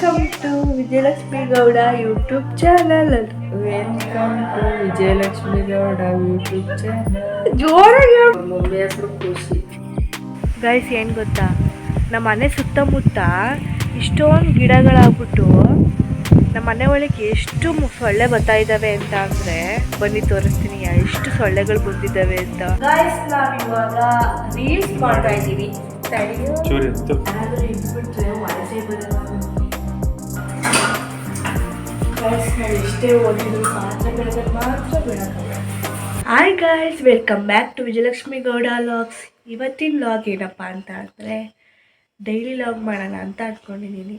Welcome to Vijayalakshmi Gowda YouTube channel. Welcome to Vijayalakshmi Gowda YouTube channel. ಜೋರಾಗಿ mummy ಹೆಸರು ಖುಷಿ. ಗೈಸ್ ಏನು ಗೊತ್ತಾ, ನಮ್ಮ ಮನೆ ಸುತ್ತಮುತ್ತ ಇಷ್ಟೊಂದು ಗಿಡಗಳಾಗ್ಬಿಟ್ಟು ನಮ್ಮ ಮನೆ ಒಳಗೆ ಎಷ್ಟು ಸೊಳ್ಳೆ ಬರ್ತಾ ಇದ್ದಾವೆ ಅಂತ ಅಂದರೆ ಬನ್ನಿ ತೋರಿಸ್ತೀನಿ ಎಷ್ಟು ಸೊಳ್ಳೆಗಳು ಬಂದಿದ್ದಾವೆ ಅಂತ. ಗೈಸ್ ನಾವಿವಾಗ ರೀಲ್ಸ್ ಮಾಡ್ತಾ ಇದ್ದೀವಿ. ಎಷ್ಟೇ ಓದಿದ್ರು ಪಾತ್ರೆ ಬೆಳಗ್ಗೆ ಮಾತ್ರ ಬೆಳಕಲ್ಲ. Hi guys, welcome back to Vijayalakshmi Gowda logs. ಇವತ್ತಿನ ಲಾಗ್ ಏನಪ್ಪ ಅಂತ ಅಂದರೆ ಡೈಲಿ ಲಾಗ್ ಮಾಡೋಣ ಅಂತ ಅಂದ್ಕೊಂಡಿದ್ದೀನಿ.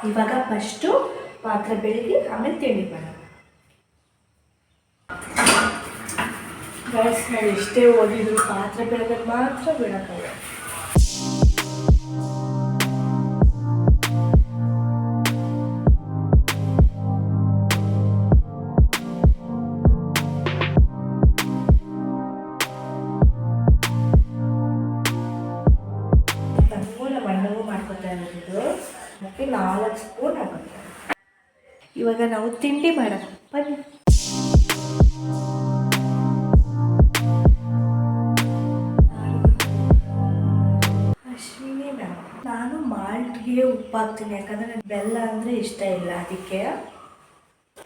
ಇವಾಗ ಫಸ್ಟು ಪಾತ್ರೆ ಬೆಳಗ್ಗೆ ಆಮೇಲೆ ತಿಂಡಿ ಮಾಡೋಣ. ಗೈಸ್ ನಾವು ಎಷ್ಟೇ ಓದಿದ್ರು ಪಾತ್ರೆ ಬೆಳಗ್ಗೆ ಮಾತ್ರ ಬಿಡೋಕ್ಕಲ್ಲ. ನಮ್ಮ ಅಣ್ಣಗೂ ಮಾಡ್ಕೊತಾ ಇರೋದು. ಅದಕ್ಕೆ 4 ಸ್ಪೂನ್ ಹಾಕೋತಾರೆ. ಇವಾಗ ನಾವು ತಿಂಡಿ ಮಾಡೋಣ ಬನ್ನಿ. ಅಶ್ವಿನಿ ನಾನು ಮಾಲ್ಟ್ಗೆ ಉಪ್ಪು ಹಾಕ್ತೀನಿ, ಯಾಕಂದರೆ ನನಗೆ ಬೆಲ್ಲ ಅಂದರೆ ಇಷ್ಟ ಇಲ್ಲ. ಅದಕ್ಕೆ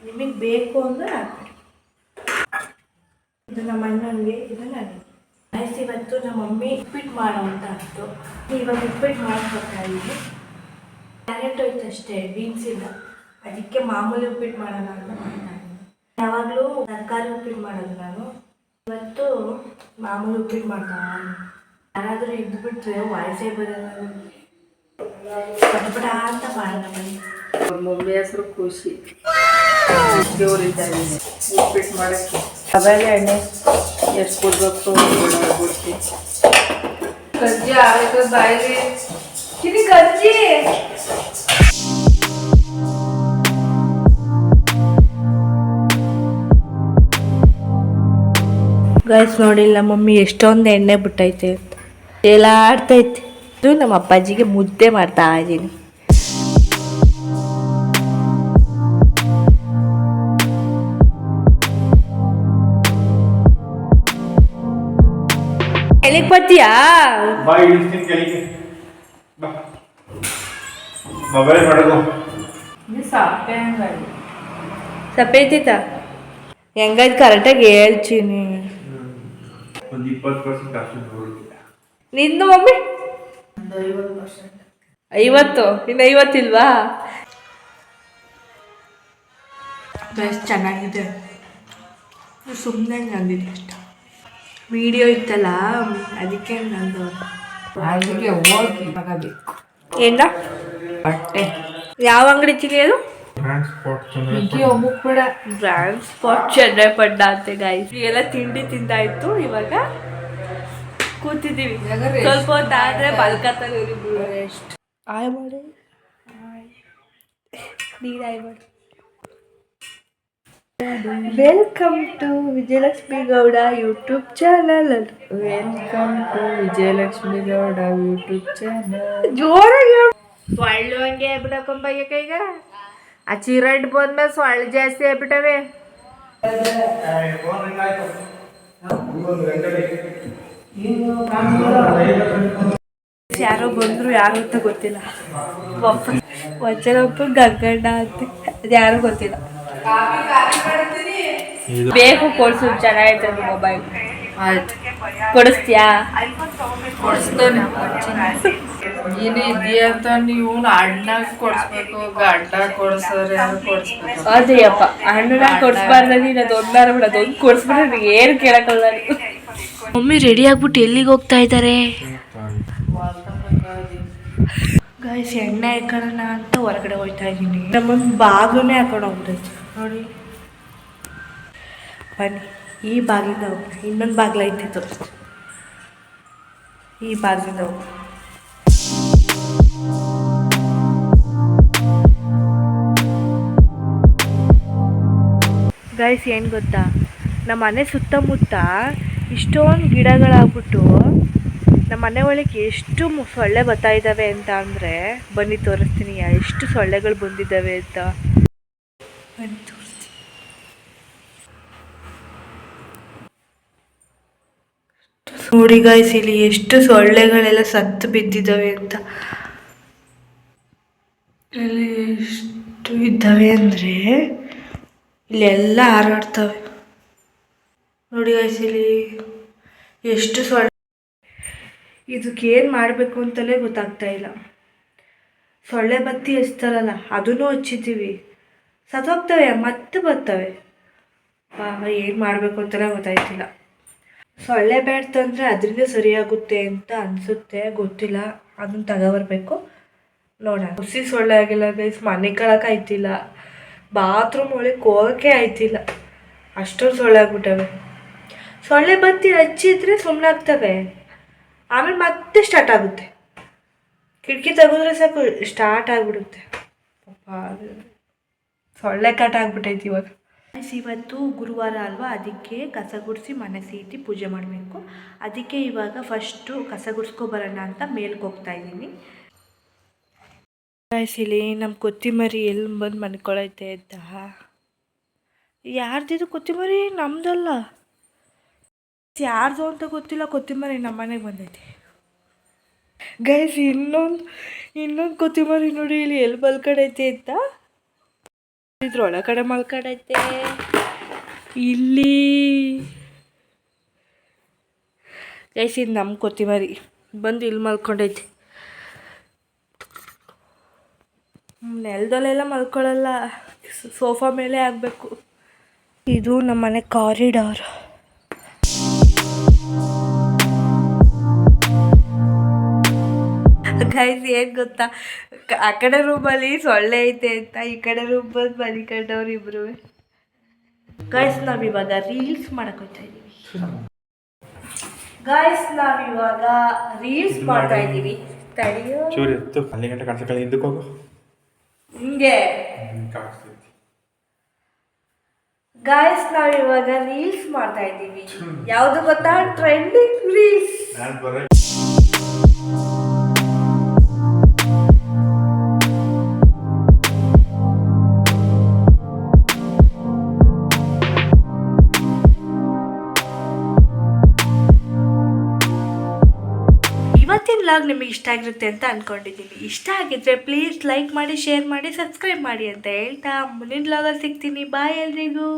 ನಿಮಗೆ ಬೇಕು ಅಂದರೆ ಹಾಕ್ಬಿಡಿ. ಇದು ನಮ್ಮ ಅಣ್ಣನಿಗೆ, ಇದು ನನಗೆ. ಆಯ್ತು, ಇವತ್ತು ನಮ್ಮ ಮಮ್ಮಿ ಉಪ್ಪಿಟ್ಟು ಮಾಡೋ ಅಂತ ಆಯಿತು. ಇವಾಗ ಉಪ್ಪಿಟ್ಟು ಮಾಡ್ಕೊತಾ ಇದ್ದೀನಿ. ಕ್ಯಾರೆಟ್ ಹೋಯ್ತು ಅಷ್ಟೇ, ಬೀನ್ಸ್ ಇಲ್ಲ. ಅದಕ್ಕೆ ಮಾಮೂಲಿ ಉಪ್ಪಿಟ್ಟು ಮಾಡೋಣ ಅಂತ ಮಾಡ್ತಾಯಿದ್ದೀನಿ. ಯಾವಾಗಲೂ ತರಕಾರಿ ಉಪ್ಪಿಟ್ಟು ಮಾಡೋದು ನಾನು. ಇವತ್ತು ಮಾಮೂಲಿ ಉಪ್ಪಿಟ್ಟು ಮಾಡ್ತಾ. ಯಾರಾದರೂ ಇದ್ದುಬಿಟ್ರೆ ವಾಯ್ಸೇ ಬರೋಲ್ಲ, ಪಟಪಟ ಅಂತ ಮಾಡೋಣ ಬನ್ನಿ. ಮಮ್ಮಿ ಹೆಸರು ಖುಷಿ. ಜೋರಿದ್ದಾರೆ ಉಪ್ಪಿಟ್ಟು ಮಾಡೋಕ್ಕೆ. ಆಮೇಲೆ ಎಣ್ಣೆ ಎಷ್ಟು ಕೊಡ್ಬೇಕು ಬಿಡ್ತಿ. ಕಜ್ಜಿ ಆಗ ಬಾಯಿಗೆ ಚಿನಿ ಕಜ್ಜಿ. ಗೈಸ್ ನೋಡಿಲ್ಲ ಮಮ್ಮಿ ಎಷ್ಟೊಂದು ಎಣ್ಣೆ ಬಿಟ್ಟೈತೆ ಅಂತ ಎಲ್ಲ ಆಡ್ತೈತೆ. ಇದು ನಮ್ಮ ಅಪ್ಪಾಜಿಗೆ ಮುದ್ದೆ ಮಾಡ್ತಾ ಇದ್ದೀನಿ. ಎಲ್ಲಿಗೆ ಬರ್ತೀಯಾ? ಸಪ್ಪೆ ಐತಿತ್ತ ಹೆಂಗಾಯ್ತು ಕರೆಕ್ಟಾಗಿ ಹೇಳ್ತೀನಿ. ನಿಂದು ಮಮ್ಮಿ 50. ಇನ್ನು 50 ಇಲ್ವಾ? ಚೆನ್ನಾಗಿದೆ. ಸುಮ್ಮನೆ ನಂದಿದೆ ಅಷ್ಟ. ವಿಡಿಯೋ ಇತ್ತಲ್ಲ ಅದಕ್ಕೆ ನಂದು. ಅದಕ್ಕೆ ಹೋಗಿ ತಗೋಬೇಕು. ಏನ ಬಟ್ಟೆ ಯಾವ ಅಂಗಡಿ ಚಿನಿ ಅದು? ಹೋಗ್ಬೇಡ. ಬ್ರ್ಯಾಂಡ್ ಸ್ಪಾಟ್ ಚೆನ್ನೈ ಪಡ್ಡ ಅಂತೆ ಗಾಯ್ಸ್. ಎಲ್ಲ ತಿಂಡಿ ತಿಂದಾಯ್ತು. ಇವಾಗ ಕೂತಿದ್ದೀವಿ. ಸ್ವಲ್ಪ ಹೊತ್ತಾದ್ರೆ ಬಲ್ಕತ್ತಲ್ಲಿ ರೆಸ್ಟ್. ಆಯ್ ಮಾಡಿ ನೀರು ಆಯ್ ಮಾಡಿ. Welcome to Vijayalakshmi Gowda YouTube channel. Welcome to Vijayalakshmi Gowda YouTube channel. ಜೋರಾಗಿ ಸೊಳ್ಳು ಹಂಗೆ ಬಿಡಕೊಂಬಯ್ಯಕ. ಈಗ ಆ ಚಿರಡ್ ಬಂದ್ಮೇಲೆ ಸೊಳ್ಳೆ ಜಾಸ್ತಿ ಆಗ್ಬಿಟ್ಟವೆ. ಯಾರೋ ಬಂದ್ರು, ಯಾರು ಅಂತ ಗೊತ್ತಿಲ್ಲ. ಒಂಚನಪ್ಪ ಗಂಗಣ್ಣ ಅಂತ, ಅದು ಯಾರು ಗೊತ್ತಿಲ್ಲ. ಬೇಕು ಕೊಡ್ಸು, ಚೆನ್ನಾಗೈತೆ ಮೊಬೈಲ್. ಆಯ್ತು, ಕೊಡಿಸ್ತೀಯಾ? ಕೊಡಿಸ್ತೇನೆ. ಏನೇ ಇದೆಯಾ ಅಂತ ನೀವು ಅಣ್ಣಾಗ ಕೊಡಿಸ್ಬೇಕು, ಗಡ್ಡ ಕೊಡ್ಸೋರು ಯಾರು ಕೊಡಿಸ್ಬೇಕು. ಅದೇಯಪ್ಪ, ಅಣ್ಣನ ಕೊಡಿಸ್ಬಾರ್ದು. ನೀನು ಅದೊಂದಾರ ಬಿಡ, ಅದೊಂದು ಕೊಡಿಸ್ಬಿಟ್ರೆ ಏನು ಕೇಳಕ್ಕಲ್ಲ. ಮಮ್ಮಿ ರೆಡಿ ಆಗ್ಬಿಟ್ಟು ಎಲ್ಲಿಗೆ ಹೋಗ್ತಾ ಇದ್ದಾರೆ? ಗಾಯ್ಸ್ ಎಣ್ಣೆ ಹಾಕೋಣ ಅಂತ ಹೊರಗಡೆ ಹೋಗ್ತಾ ಇದ್ದೀನಿ. ನಮ್ಮೊಂದು ಬಾಗಿಲೇ ಹಾಕೊಂಡು ಹೋಗ್ಬಿಟ್ಟೈತೆ ನೋಡಿ. ಬನ್ನಿ, ಈ ಬಾಗಿಲಿಂದ ಹೋಗ್ಬಿಟ್ಟು ಇನ್ನೊಂದು ಬಾಗಿಲು ಐತಿತ್ತು. ಈ ಬಾಗಿಲಿಂದ ಹೋಗಿ ಗೈಸ್ ಏನು ಗೊತ್ತಾ, ನಮ್ಮ ಮನೆ ಸುತ್ತಮುತ್ತ ಇಷ್ಟೊಂದು ಗಿಡಗಳಾಗ್ಬಿಟ್ಟು ನಮ್ಮ ಮನೆ ಒಳಗೆ ಎಷ್ಟು ಸೊಳ್ಳೆ ಬರ್ತಾ ಇದ್ದಾವೆ ಅಂತ ಅಂದರೆ, ಬನ್ನಿ ತೋರಿಸ್ತೀನಿ ಎಷ್ಟು ಸೊಳ್ಳೆಗಳು ಬಂದಿದ್ದಾವೆ ಅಂತ. ಬನ್ನಿ ತೋರಿಸ್ತೀನಿ. ನೋಡಿ ಗಾಯ್ಸ್, ಇಲ್ಲಿ ಎಷ್ಟು ಸೊಳ್ಳೆಗಳೆಲ್ಲ ಸತ್ತು ಬಿದ್ದಿದ್ದಾವೆ ಅಂತ. ಇಲ್ಲಿ ಎಷ್ಟು ಇದ್ದಾವೆ ಅಂದರೆ ಇಲ್ಲೆಲ್ಲ ಹಾರಾಡ್ತವೆ. ನೋಡಿ ಗಾಯ್ಸ್, ಇಲ್ಲಿ ಎಷ್ಟು ಸೊಳ್ಳೆ. ಇದಕ್ಕೆ ಏನು ಮಾಡಬೇಕು ಅಂತಲೇ ಗೊತ್ತಾಗ್ತಾ ಇಲ್ಲ. ಸೊಳ್ಳೆ ಬತ್ತಿ ಹಚ್ತಾರಲ್ಲ ಅದನ್ನು ಹಚ್ಚಿದ್ದೀವಿ, ಸತ್ತೋಗ್ತವೆ ಮತ್ತೆ ಬರ್ತವೆ. ಏನು ಮಾಡಬೇಕು ಅಂತಲೇ ಗೊತ್ತಾಯ್ತಿಲ್ಲ. ಸೊಳ್ಳೆ ಬ್ಯಾಟ್ ತಂದರೆ ಅದರಿಂದ ಸರಿಯಾಗುತ್ತೆ ಅಂತ ಅನಿಸುತ್ತೆ, ಗೊತ್ತಿಲ್ಲ. ಅದನ್ನು ತಗೊಬರ್ಬೇಕು, ನೋಡೋಣ. ಹುಸಿ ಸೊಳ್ಳೆ ಆಗಿಲ್ಲ ಗೈಸ್, ಮನೆ ಕಳಕ್ಕೆ ಆಯ್ತಿಲ್ಲ, ಬಾತ್ರೂಮ್ ಒಳಗೆ ಹೋಗೋಕ್ಕೆ ಆಯ್ತಿಲ್ಲ, ಅಷ್ಟೊಂದು ಸೊಳ್ಳೆ ಆಗ್ಬಿಟ್ಟವೆ. ಸೊಳ್ಳೆ ಬತ್ತಿ ಹಚ್ಚಿದ್ರೆ ಸುಮ್ಮನಾಗ್ತವೆ, ಆಮೇಲೆ ಮತ್ತೆ ಸ್ಟಾರ್ಟ್ ಆಗುತ್ತೆ. ಕಿಟಕಿ ತೆಗೆದ್ರೆ ಸಾಕು ಸ್ಟಾರ್ಟ್ ಆಗಿಬಿಡುತ್ತೆ. ಸೊಳ್ಳೆ ಕಾಟ ಆಗ್ಬಿಟ್ಟೈತಿ ಇವಾಗ. ಇವತ್ತು ಗುರುವಾರ ಅಲ್ವಾ, ಅದಕ್ಕೆ ಕಸ ಗುಡಿಸಿ ಮನೆ ಸೀಟಿ ಪೂಜೆ ಮಾಡಬೇಕು. ಅದಕ್ಕೆ ಇವಾಗ ಫಸ್ಟು ಕಸ ಗುಡಿಸ್ಕೊಬರೋಣ ಅಂತ ಮೇಲ್ಗೆ ಹೋಗ್ತಾ ಇದ್ದೀನಿ. ಇಲ್ಲಿ ನಮ್ಮ ಕೊತ್ತಿಮರಿ ಎಲ್ಲಿ ಬಂದು ಮನ್ಕೊಳೈತೆ ಅಂತ. ಯಾರ್ದಿದು ಕೊತ್ತಿಮರಿ? ನಮ್ದಲ್ಲ, ಯಾರ್ದು ಅಂತ ಗೊತ್ತಿಲ್ಲ. ಕೊತ್ತಿಮರಿ ನಮ್ಮ ಮನೆಗೆ ಬಂದೈತೆ ಗೈಸ್. ಇನ್ನೊಂದು ಕೊತ್ತಿಮರಿ ನೋಡಿ ಇಲ್ಲಿ ಎಲ್ಲಿ ಮಲ್ಕಡೈತೆ ಅಂತ. ಇದ್ರೊಳಗಡೆ ಮಲ್ಕಡೈತೆ ಇಲ್ಲಿ ಗೈಸ್. ಇದು ನಮ್ಮ ಕೊತ್ತಿಮರಿ ಬಂದು ಇಲ್ಲಿ ಮಲ್ಕೊಂಡೈತೆ. ನೆಲದಲ್ಲೆಲ್ಲ ಮಲ್ಕೊಳ್ಳಲ್ಲ, ಸೋಫಾ ಮೇಲೆ ಆಗಬೇಕು. ಇದು ನಮ್ಮ ಮನೆ ಕಾರಿಡಾರ್. ಗೈಸ್ ಏನು ಗೊತ್ತಾ, ಆ ಕಡೆ ರೂಮಲ್ಲಿ ಸೊಳ್ಳೆ ಐತೆ ಅಂತ ಈ ಕಡೆ ರೂಮ್ ಬಂದು ಮಲಿಕೊಂಡವ್ರು ಇಬ್ರು. ಗೈಸ್ ನಾವಿವಾಗ ರೀಲ್ಸ್ ಮಾಡಕ್ ಹೋಗ್ತಾ ಇದ್ದೀವಿ. ಗೈಸ್ ನಾವಿವಾಗ ರೀಲ್ಸ್ ಮಾಡ್ತಾ ಇದ್ದೀವಿ. ತಡಿಯೋ ಹಿಂಗೆ. ಗೈಸ್ ನಾವಿವಾಗ ರೀಲ್ಸ್ ಮಾಡ್ತಾ ಇದ್ದೀವಿ. ಯಾವುದು ಗೊತ್ತಾ? Trending reels. ಇವತ್ತಿನ ವ್ಲಾಗ್ ನಿಮಗೆ ಇಷ್ಟ ಆಗಿರುತ್ತೆ ಅಂತ ಅಂದ್ಕೊಂಡಿದ್ದೀನಿ. ಇಷ್ಟ ಆಗಿದ್ರೆ ಪ್ಲೀಸ್ ಲೈಕ್ ಮಾಡಿ, ಶೇರ್ ಮಾಡಿ, ಸಬ್ಸ್ಕ್ರೈಬ್ ಮಾಡಿ ಅಂತ ಹೇಳ್ತಾ ಮುಂದಿನ ವ್ಲಾಗಲ್ಲಿ ಸಿಗ್ತೀನಿ. ಬಾಯ್ ಎಲ್ರಿಗೂ.